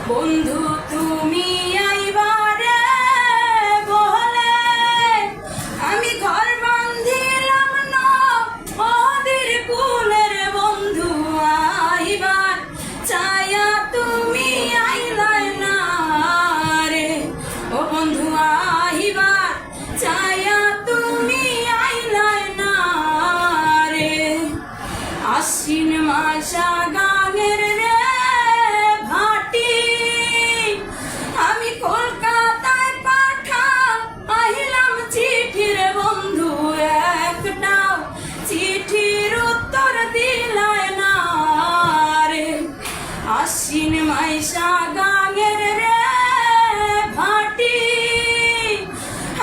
বন্ধু তুমি আইবারে বলে আমি ঘর বান্ধিলাম না ওদের কুলের বন্ধু আইবার চায়া তুমি আইলাই না রে ও বন্ধু আইবার চায়া তুমি আইলাই না রে আশ্বিন মাসা গানের রে ভাটি আমি কলকাতায় পাঠা আহিলাম চিঠির বন্ধু একটাও চিঠির উত্তর দিলাই না রে আশ্বিন মাসা গানের রে ভাটি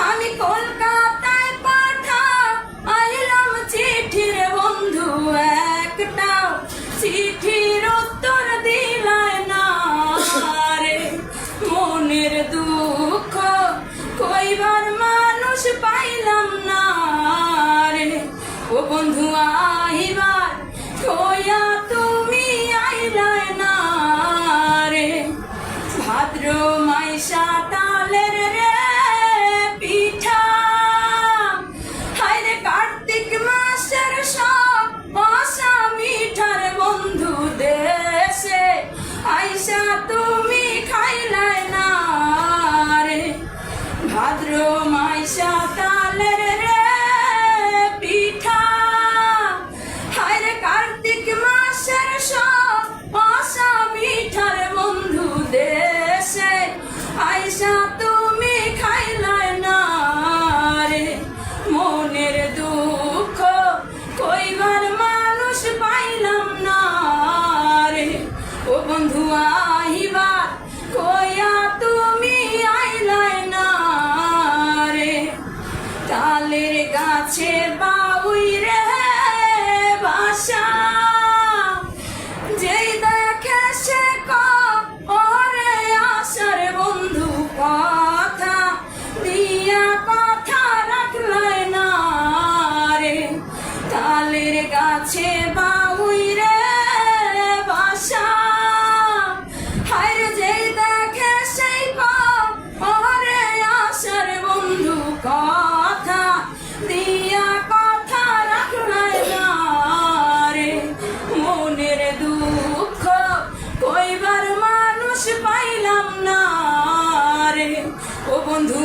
আমি কলকাতায় পাঠা আহিলাম চিঠির বন্ধু একটাও চিঠির উত্তর দিলাই না রে মনের দুঃখ কইবার মানুষ পাইলাম না রে ও বন্ধু আইবার কইয়া তুমি আইলাই না রে ভাদ্র মাইশা তালের রে পিঠা হায়রে কার্তিক মাসের সব বাসা মিঠার বন্ধু দেশে আইসা তুমি খাইলাই না রে ভাদ্র মাইশা তালের রে পিঠা হায়রে কার্তিক মাসের সব বাসা মিঠার বন্ধু দেশে আইসা তুমি খাইলাই না রে মনের দুঃখ কইবার মানুষ পাইলাম না রে ও বন্ধু আইবার কইয়া তুমি আইলাই না রে তালের গাছে বাউই রে বাসা যেই দেখে সে ওরে আসার বন্ধু কথা দিয়া কথা রাখলাই না রে তালের গাছে বাউই রে বাসা হায়রে যেই দেখে সেই ওরে আসার বন্ধু কথা দিয়া কথা রাখলাই না রে মনের দুঃখ কইবার মানুষ পাইলাম না রে ও বন্ধু